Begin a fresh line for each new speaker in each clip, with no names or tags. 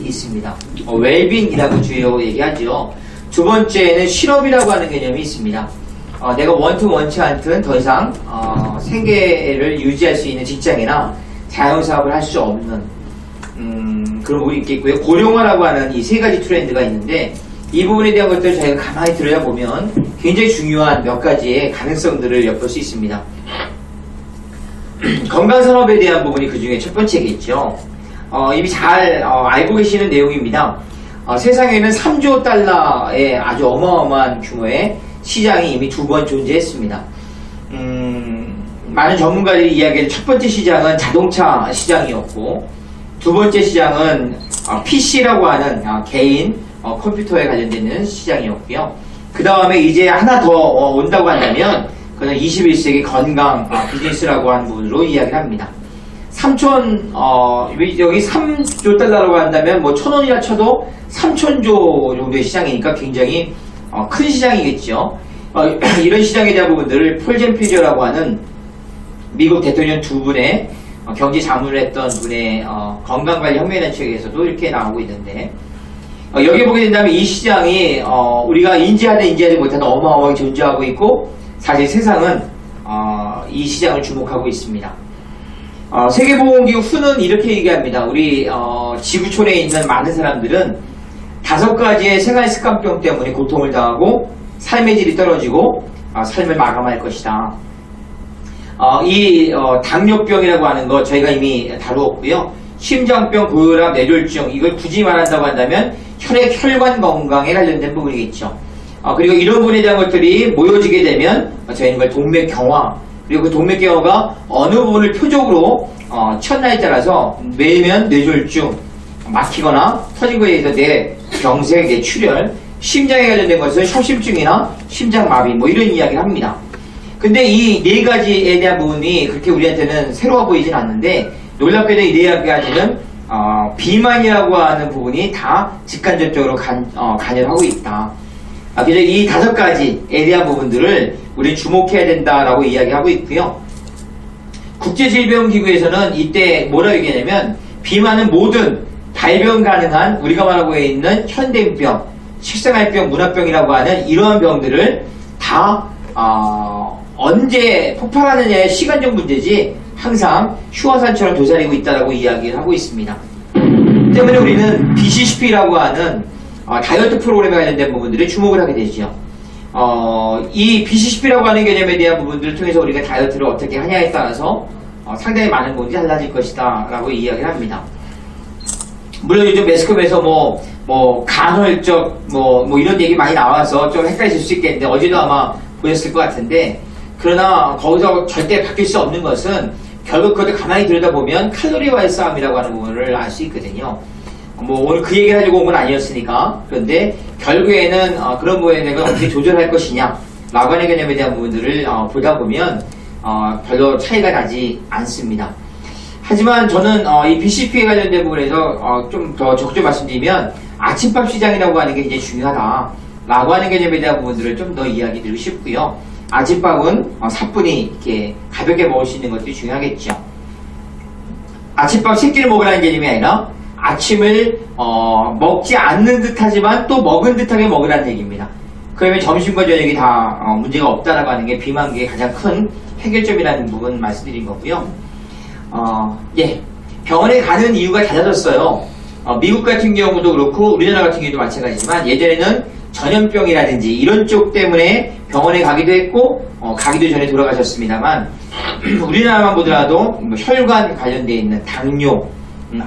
있습니다. 웰빙이라고 주요 얘기하죠. 두 번째는 실업이라고 하는 개념이 있습니다. 내가 원치 않든 더 이상 생계를 유지할 수 있는 직장이나 자영사업을 할 수 없는 그런 부분이 있겠고요. 고령화라고 하는 이 세 가지 트렌드가 있는데 이 부분에 대한 것들을 저희가 가만히 들여다보면 굉장히 중요한 몇 가지의 가능성들을 엿볼 수 있습니다. 건강산업에 대한 부분이 그 중에 첫 번째겠죠. 이미 잘 알고 계시는 내용입니다. 세상에는 3조 달러의 아주 어마어마한 규모의 시장이 이미 두 번 존재했습니다. 많은 전문가들이 이야기하는 첫 번째 시장은 자동차 시장이었고 두 번째 시장은 PC라고 하는 개인 컴퓨터에 관련된 시장이었고요. 그 다음에 이제 하나 더 온다고 한다면 그는 21세기 건강 비즈니스라고 하는 부분으로 이야기를 합니다. 여기 3조 달러라고 한다면 뭐 1,000원이라 쳐도 3,000조 정도의 시장이니까 굉장히 큰 시장이겠죠. 이런 시장에 대한 부분들을 폴 젠피저라고 하는 미국 대통령 두 분의 경제 자문을 했던 분의 건강관리 혁명이라는 책에서도 이렇게 나오고 있는데 여기 보게 된다면 이 시장이 우리가 인지하지 못하는 어마어마하게 존재하고 있고 사실 세상은 이 시장을 주목하고 있습니다. 세계보건기구 WHO는 이렇게 얘기합니다. 우리 지구촌에 있는 많은 사람들은 5가지의 생활습관병 때문에 고통을 당하고 삶의 질이 떨어지고 삶을 마감할 것이다. 이 당뇨병이라고 하는 거 저희가 이미 다루었고요. 심장병, 고혈압, 뇌졸중 이걸 굳이 말한다고 한다면 혈관 건강에 관련된 부분이겠죠. 그리고 이런 부분에 대한 것들이 모여지게 되면 저희는 그걸 동맥경화 그리고 그 동맥경화가 어느 부분을 표적으로 쳤나에 따라서 뇌면 뇌졸중 막히거나 터진 거에 의해서 뇌병색, 뇌출혈 심장에 관련된 것은 협심증이나 심장마비 뭐 이런 이야기를 합니다. 근데 이 네 가지에 대한 부분이 그렇게 우리한테는 새로워 보이진 않는데 놀랍게도 이 네 가지는 비만이라고 하는 부분이 다 직간접적으로 관여를 하고 있다. 그래서 이 5가지에 대한 부분들을 우리 주목해야 된다라고 이야기하고 있고요. 국제질병기구에서는 이때 뭐라고 얘기하냐면 비만은 모든 발병 가능한 우리가 말하고 있는 현대병, 식생활병, 문화병이라고 하는 이러한 병들을 다 언제 폭발하느냐의 시간적 문제지 항상 휴화산처럼 도사리고 있다라고 이야기를 하고 있습니다. 때문에 우리는 BCCP라고 하는 다이어트 프로그램에 관련된 부분들에 주목을 하게 되죠. 이 BCCP라고 하는 개념에 대한 부분들을 통해서 우리가 다이어트를 어떻게 하냐에 따라서 상당히 많은 부분이 달라질 것이다 라고 이야기를 합니다. 물론 요즘 매스컴에서 간헐적 이런 얘기 많이 나와서 좀 헷갈리실 수 있겠는데 어제도 아마 보셨을 것 같은데 그러나 거기서 절대 바뀔 수 없는 것은 결국 그것을 가만히 들여다보면 칼로리와의 싸움이라고 하는 부분을 알 수 있거든요. 오늘 그 얘기를 하려고 온 건 아니었으니까. 그런데 결국에는 그런 부분에 내가 어떻게 조절할 것이냐 라고 하는 개념에 대한 부분들을 보다 보면 별로 차이가 나지 않습니다. 하지만 저는 이 BCP에 관련된 부분에서 좀 더 적극적으로 말씀드리면 아침밥 시장이라고 하는 게 굉장히 중요하다 라고 하는 개념에 대한 부분들을 좀 더 이야기 드리고 싶고요. 아침밥은 사뿐히 이렇게 가볍게 먹을 수 있는 것들이 중요하겠죠. 아침밥 3끼를 먹으라는 개념이 아니라 아침을 먹지 않는 듯 하지만 또 먹은 듯하게 먹으라는 얘기입니다. 그러면 점심과 저녁이 다 문제가 없다라고 하는 게 비만기의 가장 큰 해결점이라는 부분 말씀드린 거고요. 병원에 가는 이유가 달라졌어요. 미국 같은 경우도 그렇고 우리나라 같은 경우도 마찬가지지만 예전에는 전염병이라든지 이런 쪽 때문에 병원에 가기도 했고 가기도 전에 돌아가셨습니다만 우리나라만 보더라도 혈관 관련되어 있는 당뇨,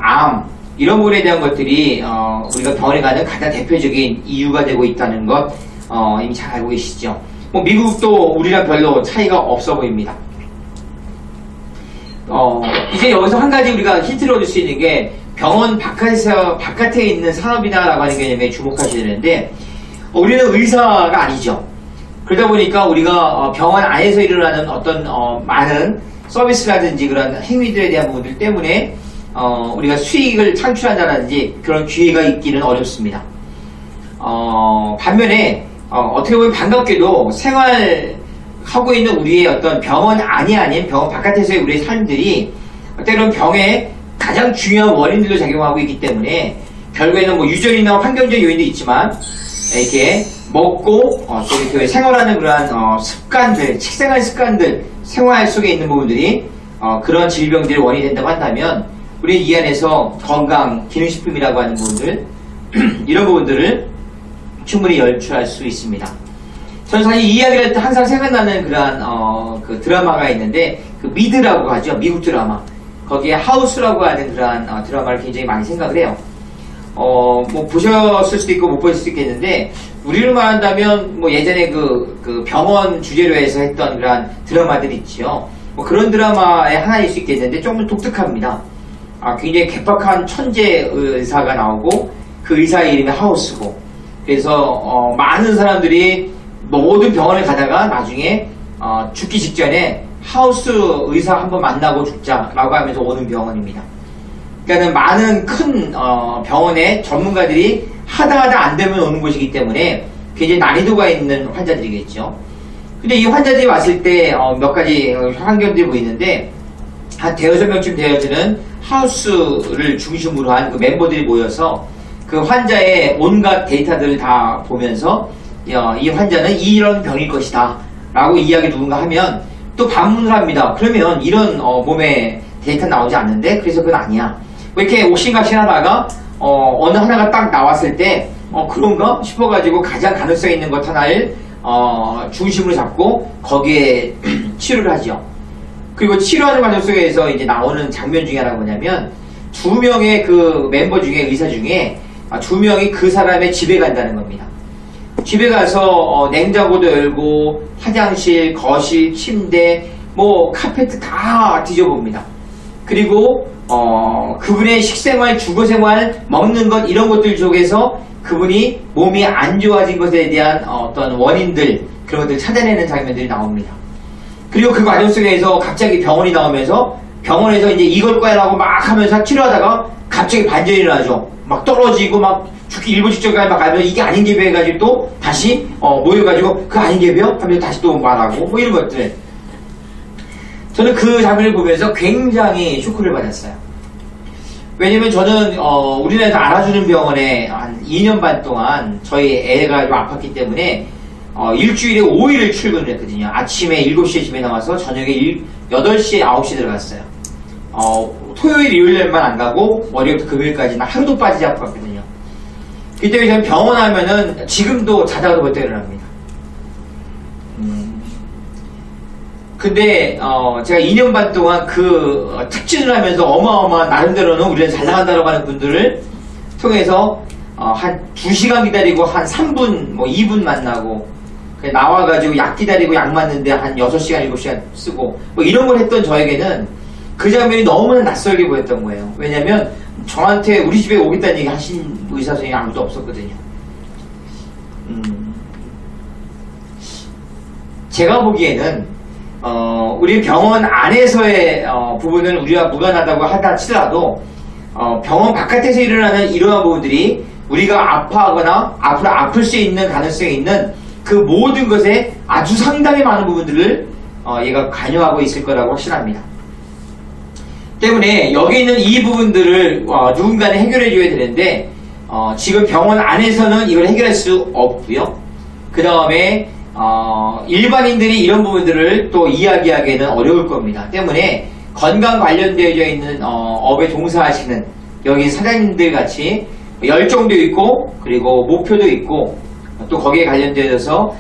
암 이런 부분에 대한 것들이 우리가 병원에 가는 가장 대표적인 이유가 되고 있다는 것 이미 잘 알고 계시죠. 미국도 우리랑 별로 차이가 없어 보입니다. 이제 여기서 한 가지 우리가 힌트를 얻을 수 있는 게 병원 바깥에 있는 산업이다라고 하는 개념에 주목하셔야 되는데 우리는 의사가 아니죠. 그러다 보니까 우리가 병원 안에서 일어나는 어떤 많은 서비스라든지 그런 행위들에 대한 부분들 때문에 우리가 수익을 창출한다든지 그런 기회가 있기는 어렵습니다. 반면에 어떻게 보면 반갑게도 생활하고 있는 우리의 어떤 병원 안이 아닌 병원 바깥에서의 우리의 삶들이 때로는 병의 가장 중요한 원인들로 작용하고 있기 때문에 결국에는 뭐 유전이나 환경적 요인도 있지만 이렇게 먹고 또 이렇게 생활하는 그러한 습관들, 식생활 습관들, 생활 속에 있는 부분들이 그런 질병들이 원인이 된다고 한다면 우리 이 안에서 건강, 기능식품이라고 하는 부분들 이런 부분들을 충분히 열출할 수 있습니다. 저는 사실 이 이야기를 할 때 항상 생각나는 그러한 그 드라마가 있는데 그 미드라고 하죠. 미국 드라마. 거기에 하우스라고 하는 그러한 드라마를 굉장히 많이 생각을 해요. 뭐 보셨을 수도 있고 못 보셨을 수도 있겠는데 우리로 말한다면 뭐 예전에 그 병원 주제로 해서 했던 그러한 드라마들이 있죠. 뭐 그런 드라마의 하나일 수 있겠는데 조금 독특합니다. 굉장히 개박한 천재 의사가 나오고 그 의사의 이름이 하우스고 그래서 많은 사람들이 모든 병원에 가다가 나중에 죽기 직전에 하우스 의사 한번 만나고 죽자라고 하면서 오는 병원입니다. 그러니까 많은 큰 병원의 전문가들이 하다 안 되면 오는 곳이기 때문에 굉장히 난이도가 있는 환자들이겠죠. 근데 이 환자들이 왔을 때 몇 가지 환경들이 보이는데 한 대여섯 명쯤 되어지는 하우스를 중심으로 한 그 멤버들이 모여서 그 환자의 온갖 데이터들을 다 보면서 이 환자는 이런 병일 것이다 라고 이야기 누군가 하면 또 반문을 합니다. 그러면 이런 몸에 데이터 나오지 않는데 그래서 그건 아니야. 이렇게 옥신각신하다가 어느 하나가 딱 나왔을 때 그런가 싶어가지고 가장 가능성 있는 것 하나를 중심으로 잡고 거기에 치료를 하죠. 그리고 치료하는 과정 속에서 이제 나오는 장면 중에 하나가 뭐냐면 두 명의 그 멤버 중에 의사 중에 두 명이 그 사람의 집에 간다는 겁니다. 집에 가서 냉장고도 열고 화장실, 거실, 침대, 뭐 카페트 다 뒤져봅니다. 그리고 그분의 식생활, 주거생활, 먹는 것 이런 것들 속에서 그분이 몸이 안 좋아진 것에 대한 어떤 원인들 그런 것들을 찾아내는 장면들이 나옵니다. 그리고 그 과정 속에서 갑자기 병원이 나오면서 병원에서 이제 이걸 거야 라고 막 하면서 치료하다가 갑자기 반전이 일어나죠. 막 떨어지고 막 죽기 일부 직전까지 막 가면 이게 아닌 게 해가지고 또 다시 모여가지고 그 아닌 게 배요? 하면서 다시 또 말하고 뭐 이런 것들. 저는 그 장면을 보면서 굉장히 쇼크를 받았어요. 왜냐면 저는 우리나라에서 알아주는 병원에 한 2년 반 동안 저희 애가 좀 아팠기 때문에 일주일에 5일을 출근을 했거든요. 아침에 7시에 집에 나와서 저녁에 8시에 9시에 들어갔어요. 토요일, 일요일만 안 가고 월요일부터 금요일까지는 하루도 빠지지 않고 갔거든요. 그때 저는 병원 하면은 지금도 자다가도 벌떡 일어납니다. 근데 제가 2년 반 동안 그 특진을 하면서 어마어마한 나름대로는 우리는 잘 나간다고 하는 분들을 통해서 한 2시간 기다리고 한 3분, 뭐 2분 만나고 나와가지고 약 기다리고 약 맞는데 한 6시간, 7시간 쓰고 뭐 이런 걸 했던 저에게는 그 장면이 너무나 낯설게 보였던 거예요. 왜냐면 저한테 우리 집에 오겠다는 얘기 하신 의사 선생님이 아무도 없었거든요. 제가 보기에는 우리 병원 안에서의 부분은 우리와 무관하다고 하다 치더라도 병원 바깥에서 일어나는 이러한 부분들이 우리가 아파하거나 앞으로 아플 수 있는 가능성이 있는 그 모든 것에 아주 상당히 많은 부분들을 얘가 관여하고 있을 거라고 확신합니다. 때문에 여기 있는 이 부분들을 누군가는 해결해 줘야 되는데 지금 병원 안에서는 이걸 해결할 수 없고요. 그 다음에 일반인들이 이런 부분들을 또 이야기하기에는 어려울 겁니다. 때문에 건강 관련되어 있는 업에 종사하시는 여기 사장님들 같이 열정도 있고 그리고 목표도 있고 또 거기에 관련되어서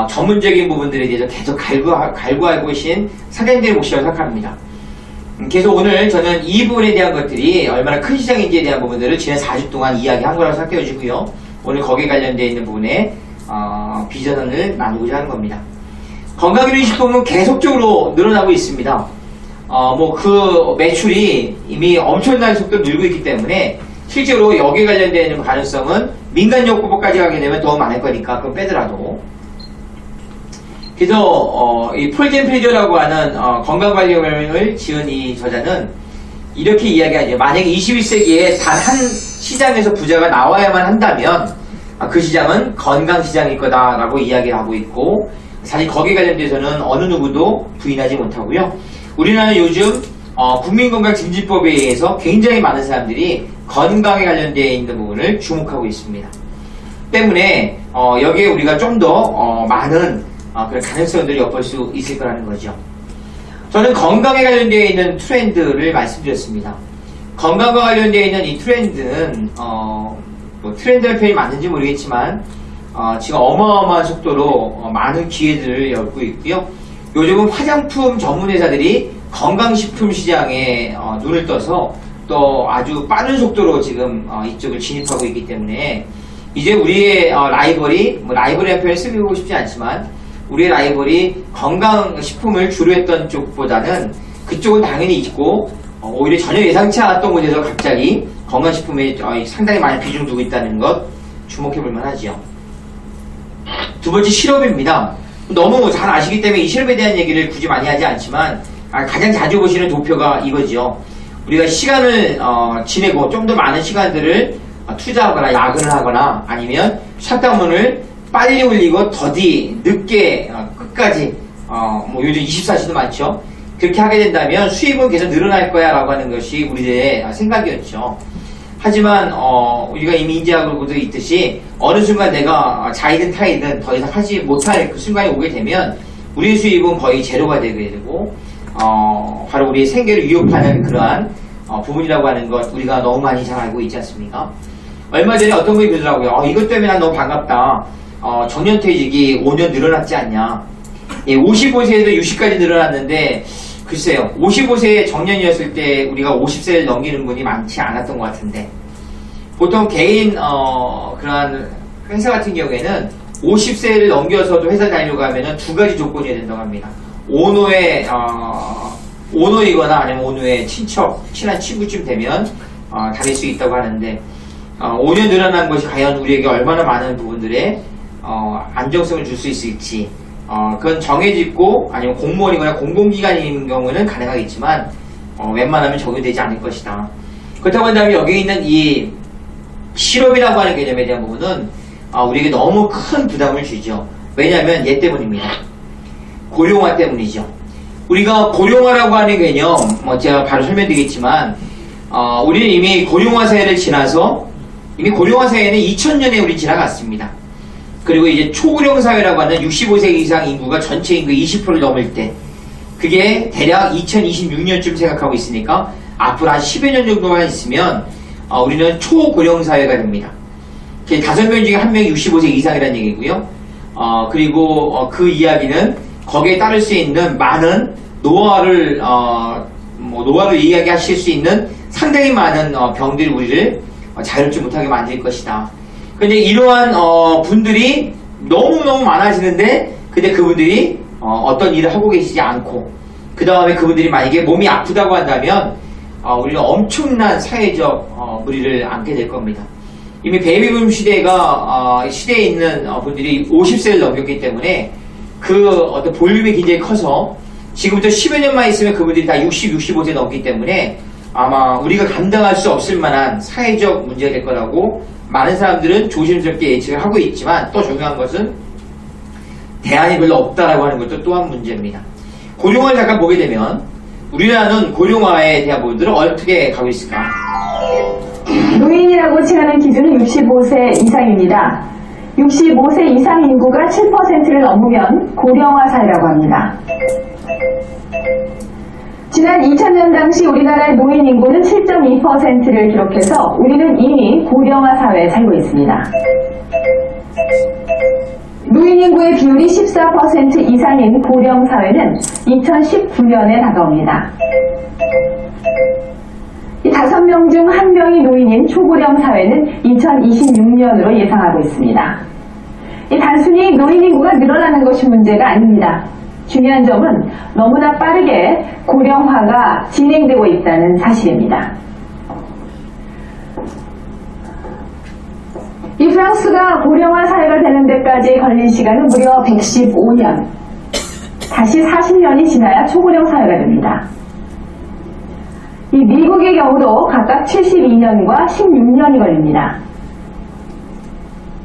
전문적인 부분들에 대해서 계속 갈구하고 계신 사장님들의 몫이라고 생각합니다. 그래서 오늘 저는 이 부분에 대한 것들이 얼마나 큰 시장인지에 대한 부분들을 지난 4주 동안 이야기한 거라고 생각해 주시고요. 오늘 거기에 관련되어 있는 부분에 비전을 나누고자 하는 겁니다. 건강기능식품은 계속적으로 늘어나고 있습니다. 뭐 그 매출이 이미 엄청난 속도로 늘고 있기 때문에 실제로 여기에 관련되어 있는 가능성은 민간요법까지 가게 되면 더 많을 거니까 그건 빼더라도. 그래서 이 폴젠프리저라고 하는 건강관리명을 지은 이 저자는 이렇게 이야기하죠. 만약에 21세기에 단 한 시장에서 부자가 나와야만 한다면 그 시장은 건강시장일 거다라고 이야기하고 있고 사실 거기에 관련돼서는 어느 누구도 부인하지 못하고요. 우리나라는 요즘 국민건강증진법에 의해서 굉장히 많은 사람들이 건강에 관련되어 있는 부분을 주목하고 있습니다. 때문에 여기에 우리가 좀 더 많은 그런 가능성들이 엿볼 수 있을 거라는 거죠. 저는 건강에 관련되어 있는 트렌드를 말씀드렸습니다. 건강과 관련되어 있는 이 트렌드는 뭐 트렌드의 표현이 맞는지 모르겠지만 지금 어마어마한 속도로 많은 기회들을 열고 있고요. 요즘은 화장품 전문 회사들이 건강식품 시장에 눈을 떠서 또 아주 빠른 속도로 지금 이쪽을 진입하고 있기 때문에 이제 우리의 라이벌이, 뭐 라이벌이라는 표현을 쓰고 싶지 않지만 우리의 라이벌이 건강식품을 주로 했던 쪽보다는 그쪽은 당연히 있고 오히려 전혀 예상치 않았던 곳에서 갑자기 건강식품에 상당히 많은 비중을 두고 있다는 것 주목해 볼 만하죠. 두 번째 실업입니다. 너무 잘 아시기 때문에 이 실업에 대한 얘기를 굳이 많이 하지 않지만 가장 자주 보시는 도표가 이거죠. 우리가 시간을 지내고 좀 더 많은 시간들을 투자하거나 야근을 하거나 아니면 샷다운을 빨리 올리고 더디 늦게 끝까지 뭐 요즘 24시도 많죠. 그렇게 하게 된다면 수입은 계속 늘어날 거야 라고 하는 것이 우리들의 생각이었죠. 하지만 우리가 이미 인지하고 있듯이 어느 순간 내가 자이든 타이든 더 이상 하지 못할 그 순간이 오게 되면 우리의 수입은 거의 제로가 되게 되고 바로 우리의 생계를 위협하는 그러한 부분이라고 하는 것 우리가 너무 많이 잘 알고 있지 않습니까? 얼마 전에 어떤 분이 그러더라고요. 이것 때문에 난 너무 반갑다. 정년퇴직이 5년 늘어났지 않냐. 55세에도 60까지 늘어났는데 글쎄요. 55세의 정년이었을 때 우리가 50세를 넘기는 분이 많지 않았던 것 같은데 보통 개인 그러한 회사 같은 경우에는 50세를 넘겨서도 회사 다니려고 하면은 두 가지 조건이 된다고 합니다. 오노이거나 아니면 오노의 친한 친구쯤 되면 다닐 수 있다고 하는데 5년 늘어난 것이 과연 우리에게 얼마나 많은 부분들에 안정성을 줄 수 있을지 그건 정해지고 아니면 공무원이거나 공공기관인 경우는 가능하겠지만 웬만하면 적용되지 않을 것이다. 그렇다고 한다면 여기 있는 이 실업이라고 하는 개념에 대한 부분은 우리에게 너무 큰 부담을 주죠. 왜냐하면 얘 때문입니다. 고령화 때문이죠. 우리가 고령화라고 하는 개념 제가 바로 설명드리겠지만 우리는 이미 고령화 사회를 지나서 이미 고령화 사회는 2000년에 우리 지나갔습니다. 그리고 이제 초고령 사회라고 하는 65세 이상 인구가 전체 인구 20%를 넘을 때 그게 대략 2026년쯤 생각하고 있으니까 앞으로 한 10여 년 정도만 있으면 우리는 초고령 사회가 됩니다. 5명 중에 1명이 65세 이상이라는 얘기고요. 그리고 그 이야기는 거기에 따를 수 있는 많은 노화를 이야기하실 수 있는 상당히 많은 병들이 우리를 자유롭지 못하게 만들 것이다. 근데 이러한 분들이 너무너무 많아지는데 근데 그분들이 어떤 일을 하고 계시지 않고 그 다음에 그분들이 만약에 몸이 아프다고 한다면 우리는 엄청난 사회적 무리를 안게 될 겁니다. 이미 베이비붐 시대에 있는 분들이 50세를 넘겼기 때문에 그 어떤 볼륨이 굉장히 커서 지금부터 10여 년만 있으면 그분들이 다 60, 65세 넘기 때문에 아마 우리가 감당할 수 없을 만한 사회적 문제가 될 거라고 많은 사람들은 조심스럽게 예측을 하고 있지만 또 중요한 것은 대안이 별로 없다라고 하는 것도 또한 문제입니다. 고령화를 잠깐 보게 되면 우리나라는 고령화에 대한 부분들은 어떻게 가고 있을까?
노인이라고 칭하는 기준은 65세 이상입니다. 65세 이상 인구가 7%를 넘으면 고령화 사회라고 합니다. 지난 2000년 당시 우리나라의 노인 인구는 7.2%를 기록해서 우리는 이미 고령화 사회에 살고 있습니다. 노인 인구의 비율이 14% 이상인 고령 사회는 2019년에 다가옵니다. 이 5명 중 1명이 노인인 초고령 사회는 2026년으로 예상하고 있습니다. 단순히 노인 인구가 늘어나는 것이 문제가 아닙니다. 중요한 점은 너무나 빠르게 고령화가 진행되고 있다는 사실입니다. 이 프랑스가 고령화 사회가 되는 데까지 걸린 시간은 무려 115년. 다시 40년이 지나야 초고령 사회가 됩니다. 이 미국의 경우도 각각 72년과 16년이 걸립니다.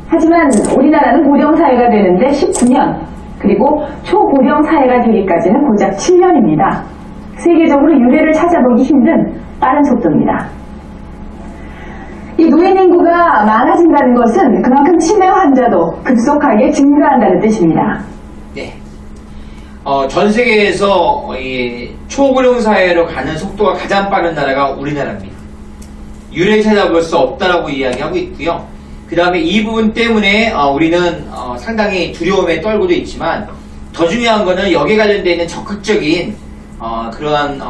하지만 우리나라는 고령 사회가 되는데 19년, 그리고 초고령 사회가 되기까지는 고작 7년입니다. 세계적으로 유례를 찾아보기 힘든 빠른 속도입니다. 이 노인 인구가 많아진다는 것은 그만큼 치매 환자도 급속하게 증가한다는 뜻입니다.
네. 전 세계에서 이 초고령 사회로 가는 속도가 가장 빠른 나라가 우리나라입니다. 유례를 찾아볼 수 없다라고 이야기하고 있고요. 그 다음에 이 부분 때문에 우리는 상당히 두려움에 떨고도 있지만 더 중요한 거는 여기에 관련되어 있는 적극적인 그러한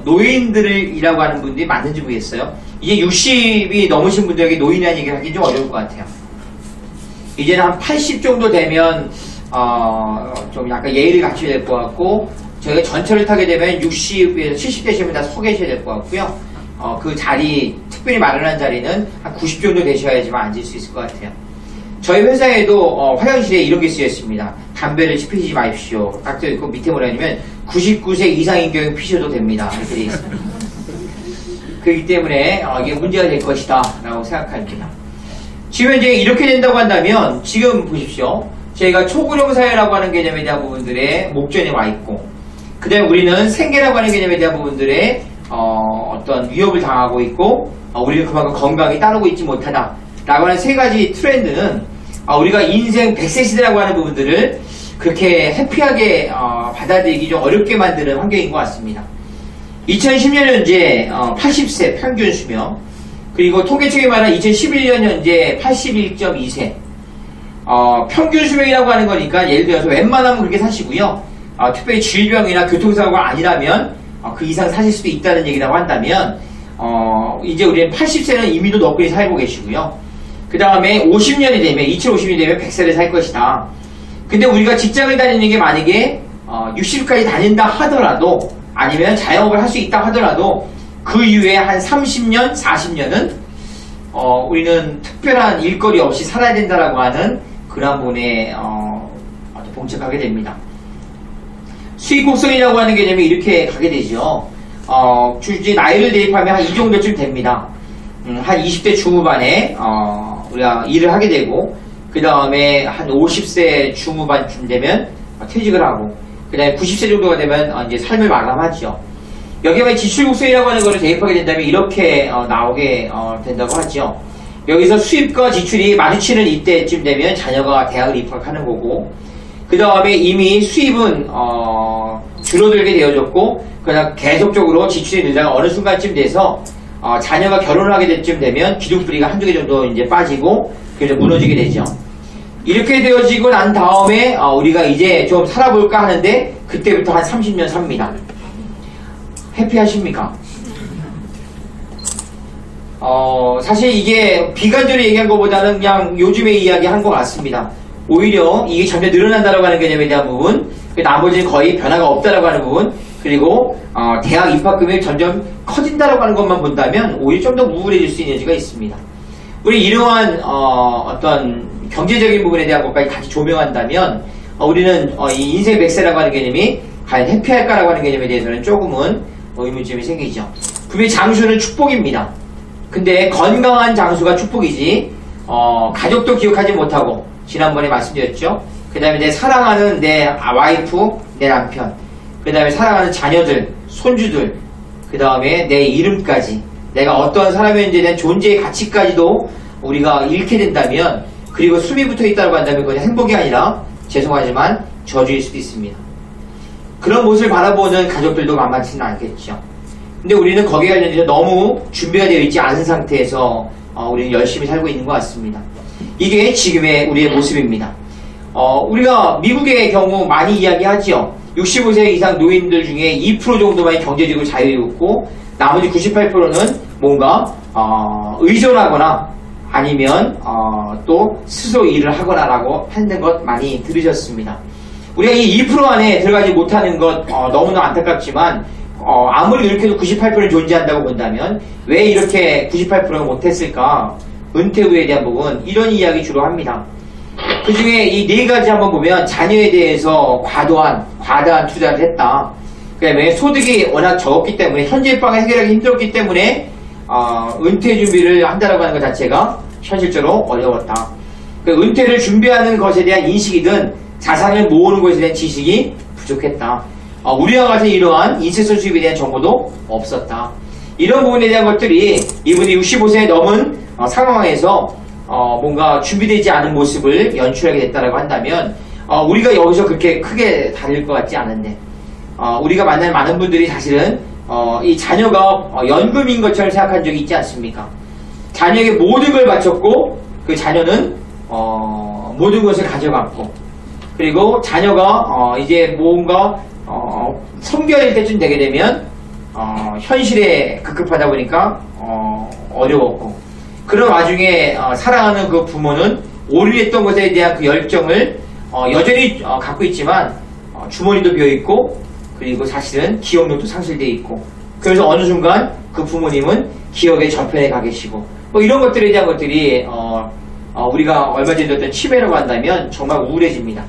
노인들이라고 하는 분들이 맞는지 모르겠어요. 이제 60이 넘으신 분들에게 노인이라는 얘기를 하기 좀 어려울 것 같아요. 이제는 한 80 정도 되면 좀 약간 예의를 갖춰야 될 것 같고, 저희가 전철을 타게 되면 60에서 70 되시면 다 서 계셔야 될 것 같고요. 그 자리, 특별히 마련한 자리는 한 90 정도 되셔야지만 앉을 수 있을 것 같아요. 저희 회사에도 화장실에 이런 게 쓰여 있습니다. 담배를 피우지 마십시오. 딱 되어 있고 밑에 뭐라 하냐면 99세 이상인 경우 피셔도 됩니다. 이렇게 되어 있습니다. 그렇기 때문에 이게 문제가 될 것이다 라고 생각합니다. 지금 이제 이렇게 된다고 한다면 지금 보십시오. 저희가 초고령 사회라고 하는 개념에 대한 부분들의 목전에 와 있고, 그 다음에 우리는 생계라고 하는 개념에 대한 부분들의 어떤 위협을 당하고 있고, 우리는 그만큼 건강이 따르고 있지 못하다 라고 하는 세 가지 트렌드는 우리가 인생 100세 시대라고 하는 부분들을 그렇게 해피하게 받아들이기 좀 어렵게 만드는 환경인 것 같습니다. 2010년 현재 80세 평균 수명, 그리고 통계청이 말한 2011년 현재 81.2세. 평균 수명이라고 하는 거니까 예를 들어서 웬만하면 그렇게 사시고요. 특별히 질병이나 교통사고가 아니라면 그 이상 사실 수도 있다는 얘기라고 한다면 이제 우리는 80세는 이미도 너끈히 살고 계시고요. 그 다음에 50년이 되면 2050년이 되면 100세를 살 것이다. 근데 우리가 직장을 다니는 게 만약에 60까지 다닌다 하더라도, 아니면 자영업을 할 수 있다 하더라도 그 이후에 한 30년, 40년은 우리는 특별한 일거리 없이 살아야 된다라고 하는 그런 부분에 봉착하게 됩니다. 수익 곡선이라고 하는 개념이 이렇게 가게 되죠. 주지 나이를 대입하면 한 이 정도쯤 됩니다. 한 20대 중후반에 우리가 일을 하게 되고, 그 다음에 한 50세 중후반쯤 되면 퇴직을 하고, 그 다음에 90세 정도가 되면 이제 삶을 마감하죠. 여기에 지출곡선이라고 하는 것을 대입하게 된다면 이렇게 나오게 된다고 하죠. 여기서 수입과 지출이 마주치는 이때쯤 되면 자녀가 대학을 입학하는 거고, 그 다음에 이미 수입은 줄어들게 되어졌고, 그다음 계속적으로 지출이 늘다가 어느 순간쯤 돼서 자녀가 결혼을 하게 될 쯤 되면 기둥뿌리가 한두 개 정도 이제 빠지고 그래서 무너지게 되죠. 이렇게 되어지고 난 다음에 우리가 이제 좀 살아볼까 하는데 그때부터 한 30년 삽니다. 해피하십니까? 사실 이게 비관적으로 얘기한 것보다는 그냥 요즘에 이야기한 것 같습니다. 오히려 이게 점점 늘어난다고 하는 개념에 대한 부분, 나머지는 거의 변화가 없다고 하는 부분, 그리고 대학 입학금이 점점 커진다고 하는 것만 본다면 오히려 좀 더 우울해질 수 있는 여지가 있습니다. 우리 이러한 어떤 경제적인 부분에 대한 것까지 같이 조명한다면 우리는 이 인생 100세라고 하는 개념이 과연 해피할까라고 하는 개념에 대해서는 조금은 의문점이 생기죠. 분명히 장수는 축복입니다. 근데 건강한 장수가 축복이지 가족도 기억하지 못하고, 지난번에 말씀드렸죠. 그 다음에 내 사랑하는 내 와이프, 내 남편, 그 다음에 사랑하는 자녀들, 손주들, 그 다음에 내 이름까지, 내가 어떠한 사람인지에 대한 존재의 가치까지도 우리가 잃게 된다면, 그리고 숨이 붙어 있다고 한다면 그건 행복이 아니라 죄송하지만 저주일 수도 있습니다. 그런 모습을 바라보는 가족들도 만만치는 않겠죠. 근데 우리는 거기에 관련해서 너무 준비가 되어 있지 않은 상태에서 우리는 열심히 살고 있는 것 같습니다. 이게 지금의 우리의 모습입니다. 우리가 미국의 경우 많이 이야기하죠. 65세 이상 노인들 중에 2% 정도만 경제적으로 자유롭고 나머지 98%는 뭔가 의존하거나 아니면 또 스스로 일을 하거나라고 하는 것 많이 들으셨습니다. 우리가 이 2% 안에 들어가지 못하는 것 너무나 안타깝지만 아무리 이렇게도 98%는 존재한다고 본다면 왜 이렇게 98%가 못했을까? 은퇴 후에 대한 부분, 이런 이야기 주로 합니다. 그 중에 이 네 가지 한번 보면 자녀에 대해서 과다한 투자를 했다. 그 다음에 소득이 워낙 적었기 때문에 현재빵을 해결하기 힘들었기 때문에 은퇴 준비를 한다라고 하는 것 자체가 현실적으로 어려웠다. 그 은퇴를 준비하는 것에 대한 인식이든 자산을 모으는 것에 대한 지식이 부족했다. 우리와 같은 이러한 인쇄소 수입에 대한 정보도 없었다. 이런 부분에 대한 것들이 이분이 65세에 넘은 상황에서 뭔가 준비되지 않은 모습을 연출하게 됐다라고 한다면 우리가 여기서 그렇게 크게 다를 것 같지 않은데 우리가 만난 많은 분들이 사실은 이 자녀가 연금인 것처럼 생각한 적이 있지 않습니까? 자녀에게 모든 걸 바쳤고 그 자녀는 모든 것을 가져갔고 그리고 자녀가 이제 뭔가 섬겨야 될 때쯤 되게 되면 현실에 급급하다 보니까 어려웠고 그런 와중에 사랑하는 그 부모는 오류했던 것에 대한 그 열정을 여전히 갖고 있지만 주머니도 비어있고 그리고 사실은 기억력도 상실되어 있고 그래서 어느 순간 그 부모님은 기억의 저편에 가 계시고 뭐 이런 것들에 대한 것들이 우리가 얼마 전에 들었던 치매라고 한다면 정말 우울해집니다.